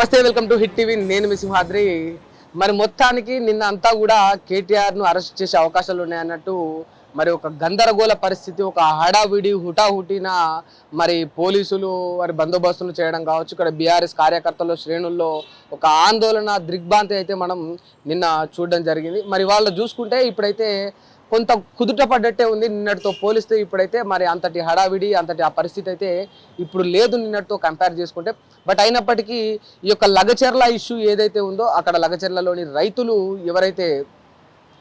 నమస్తే, welcome to hit TV. నేను మీ సింహాద్రి. మరి మొత్తానికి నిన్న అంతా కూడా కేటీఆర్ ను అరెస్ట్ చేసే అవకాశాలు ఉన్నాయన్నట్టు మరి ఒక గందరగోళ పరిస్థితి, ఒక హడావిడి హుటాహుటిన మరి పోలీసులు వారి బందోబస్తులు చేయడం కావచ్చు, ఇక్కడ బీఆర్ఎస్ కార్యకర్తల శ్రేణుల్లో ఒక ఆందోళన దిగ్భ్రాంతి అయితే మనం నిన్న చూడడం జరిగింది. మరి వాళ్ళు చూసుకుంటే ఇప్పుడైతే కొంత కుదుట పడ్డట్టే ఉంది. నిన్నటితో పోలిస్తే ఇప్పుడైతే మరి అంతటి హడావిడి, అంతటి ఆ పరిస్థితి అయితే ఇప్పుడు లేదు నిన్నటితో కంపేర్ చేసుకుంటే. బట్ అయినప్పటికీ ఈ యొక్క లగచెర్ల ఇష్యూ ఏదైతే ఉందో, అక్కడ లగచెర్లలోని రైతులు ఎవరైతే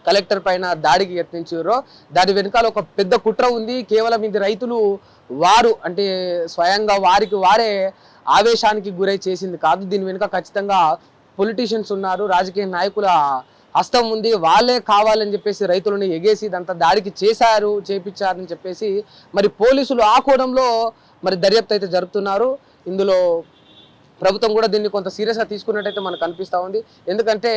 కలెక్టర్ పైన దాడికి యత్నించారో దాని వెనకాల ఒక పెద్ద కుట్ర ఉంది. కేవలం ఇది రైతులు వారు అంటే స్వయంగా వారికి వారే ఆవేశానికి గురై చేసింది కాదు. దీని వెనుక ఖచ్చితంగా పొలిటీషియన్స్ ఉన్నారు, రాజకీయ నాయకుల హస్తం ఉంది. వాళ్ళే కావాలని చెప్పేసి రైతులను ఎగేసి ఇదంతా దాడికి చేపించారని చెప్పేసి మరి పోలీసులు ఆ కోణంలో మరి దర్యాప్తు అయితే జరుపుతున్నారు. ఇందులో ప్రభుత్వం కూడా దీన్ని కొంత సీరియస్గా తీసుకున్నట్టయితే మనకు అనిపిస్తూ ఉంది. ఎందుకంటే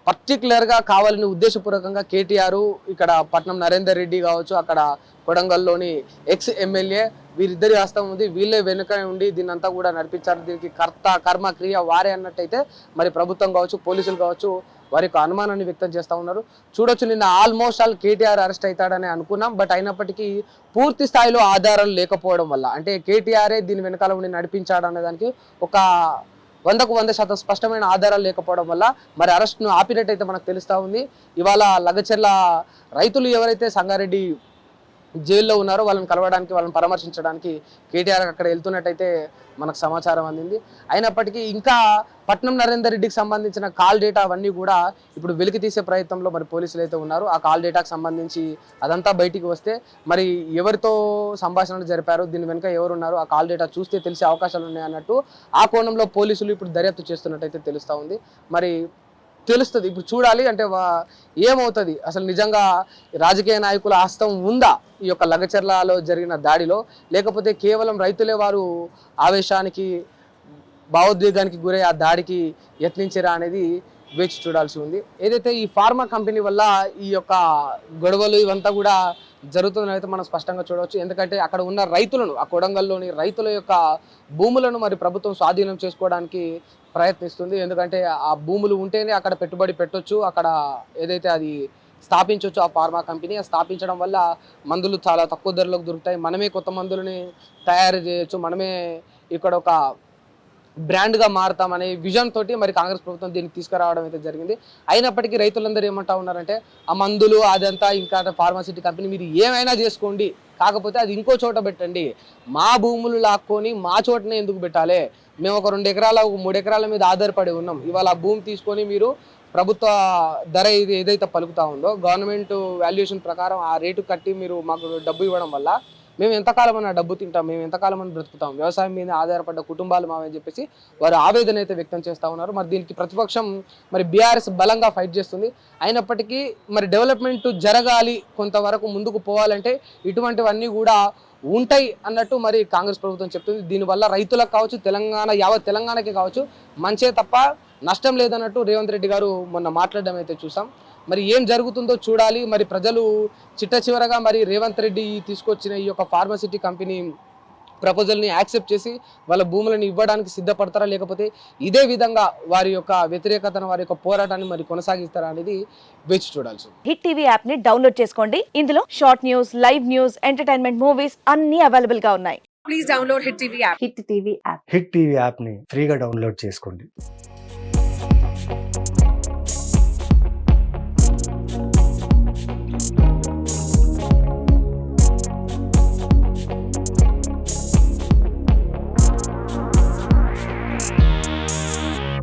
పర్టికులర్గా కావాలని ఉద్దేశపూర్వకంగా కేటీఆర్, ఇక్కడ పట్నం నరేందర్ రెడ్డి కావచ్చు, అక్కడ కొడంగల్లోని ఎక్స్ ఎమ్మెల్యే, వీరిద్దరి హస్తం ఉంది. వీళ్ళే వెనుక ఉండి దీన్ని అంతా కూడా నడిపించారు. దీనికి కర్త కర్మ క్రియ వారే అన్నట్టయితే మరి ప్రభుత్వం కావచ్చు, పోలీసులు కావచ్చు వారి యొక్క అనుమానాన్ని వ్యక్తం చేస్తూ ఉన్నారు. చూడొచ్చు, నిన్న ఆల్మోస్ట్ ఆల్ కేటీఆర్ అరెస్ట్ అవుతాడని అనుకున్నాం. బట్ అయినప్పటికీ పూర్తి స్థాయిలో ఆధారాలు లేకపోవడం వల్ల, అంటే కేటీఆరే దీని వెనకాల ఉండి నడిపించాడు అనే దానికి ఒక 100% స్పష్టమైన ఆధారాలు లేకపోవడం వల్ల మరి అరెస్ట్ను ఆపినట్టయితే మనకు తెలుస్తూ ఉంది. ఇవాళ లగచెర్ల రైతులు ఎవరైతే సంగారెడ్డి జైల్లో ఉన్నారో వాళ్ళని కలవడానికి, వాళ్ళని పరామర్శించడానికి కేటీఆర్ అక్కడ వెళ్తున్నట్టయితే మనకు సమాచారం అందింది. అయినప్పటికీ ఇంకా పట్నం నరేందర్ రెడ్డికి సంబంధించిన కాల్ డేటా అవన్నీ కూడా ఇప్పుడు వెలికి తీసే ప్రయత్నంలో మరి పోలీసులు అయితే ఉన్నారు. ఆ కాల్ డేటాకు సంబంధించి అదంతా బయటికి వస్తే మరి ఎవరితో సంభాషణలు జరిపారు, దీని వెనుక ఎవరున్నారు, ఆ కాల్ డేటా చూస్తే తెలిసే అవకాశాలు ఉన్నాయి అన్నట్టు ఆ కోణంలో పోలీసులు ఇప్పుడు దర్యాప్తు చేస్తున్నట్టయితే తెలుస్తూ ఉంది. మరి తెలుస్తుంది, ఇప్పుడు చూడాలి అంటే ఏమవుతుంది, అసలు నిజంగా రాజకీయ నాయకుల హస్తం ఉందా ఈ యొక్క లగచెర్లలో జరిగిన దాడిలో, లేకపోతే కేవలం రైతులే వారు ఆవేశానికి భావోద్వేగానికి గురై ఆ దాడికి యత్నించారా అనేది వేచి చూడాల్సి ఉంది. ఏదైతే ఈ ఫార్మా కంపెనీ వల్ల ఈ యొక్క గొడవలు ఇవంతా కూడా జరుగుతుందనైతే మనం స్పష్టంగా చూడవచ్చు. ఎందుకంటే అక్కడ ఉన్న రైతులను, ఆ కొడంగల్లోని రైతుల యొక్క భూములను మరి ప్రభుత్వం స్వాధీనం చేసుకోవడానికి ప్రయత్నిస్తుంది. ఎందుకంటే ఆ భూములు ఉంటేనే అక్కడ పెట్టుబడి పెట్టొచ్చు, అక్కడ ఏదైతే అది స్థాపించవచ్చు ఆ ఫార్మా కంపెనీ. స్థాపించడం వల్ల మందులు చాలా తక్కువ ధరలకు దొరుకుతాయి, మనమే కొత్త మందులని తయారు చేయొచ్చు, మనమే ఇక్కడ ఒక బ్రాండ్గా మారుతామనే విజన్ తోటి మరి కాంగ్రెస్ ప్రభుత్వం దీనికి తీసుకురావడం అయితే జరిగింది. అయినప్పటికీ రైతులందరూ ఏమంటా ఉన్నారంటే ఆ మందులు అదంతా ఇంకా ఫార్మాసిటీ కంపెనీ మీరు ఏమైనా చేసుకోండి, కాకపోతే అది ఇంకో చోట పెట్టండి, మా భూములు లాక్కొని మా చోటనే ఎందుకు పెట్టాలి, మేము ఒక 2 ఎకరాల 3 ఎకరాల మీద ఆధారపడి ఉన్నాం, ఇవాళ ఆ భూమి తీసుకొని మీరు ప్రభుత్వ ధర ఏదైతే పలుకుతా ఉందో గవర్నమెంట్ వాల్యుయేషన్ ప్రకారం ఆ రేటు కట్టి మీరు మాకు డబ్బు ఇవ్వడం వల్ల మేము ఎంతకాలం అన్న డబ్బు తింటాం, మేము ఎంతకాలం అని బ్రతుకుతాం, వ్యవసాయం మీద ఆధారపడ్డ కుటుంబాలు మావని చెప్పేసి వారు ఆవేదన అయితే వ్యక్తం చేస్తూ ఉన్నారు. మరి దీనికి ప్రతిపక్షం మరి బీఆర్ఎస్ బలంగా ఫైట్ చేస్తుంది. అయినప్పటికీ మరి డెవలప్మెంట్ జరగాలి, కొంతవరకు ముందుకు పోవాలంటే ఇటువంటివన్నీ కూడా ఉంటాయి అన్నట్టు మరి కాంగ్రెస్ ప్రభుత్వం చెప్తుంది. దీనివల్ల రైతులకు కావచ్చు, యావత్ తెలంగాణకి కావచ్చు మంచే తప్ప నష్టం లేదన్నట్టు రేవంత్ రెడ్డి గారు మొన్న మాట్లాడడం అయితే చూసాం. మరి ఏం జరుగుతుందో చూడాలి. మరి ప్రజలు చిట్టచివరగా మరి రేవంత్ రెడ్డి తీసుకొచ్చిన ఈ యొక్క ఫార్మాసిటీ కంపెనీ ప్రపోజల్ని యాక్సెప్ట్ చేసి వాళ్ళ భూములను ఇవ్వడానికి సిద్ధపడతారా, లేకపోతే ఇదే విధంగా వారి యొక్క వ్యతిరేకతను, వారి యొక్క పోరాటాన్ని మరి కొనసాగిస్తారా అనేది వేచి చూడాల్సి. హిట్ టీవీ యాప్ ని డౌన్లోడ్ చేసుకోండి. ఇందులో short news, live news, entertainment movies అన్ని అవైలబుల్ గా ఉన్నాయి. Please download hit TV app. Hit TV app. Hit TV యాప్ని ఫ్రీగా డౌన్లోడ్ చేసుకోండి.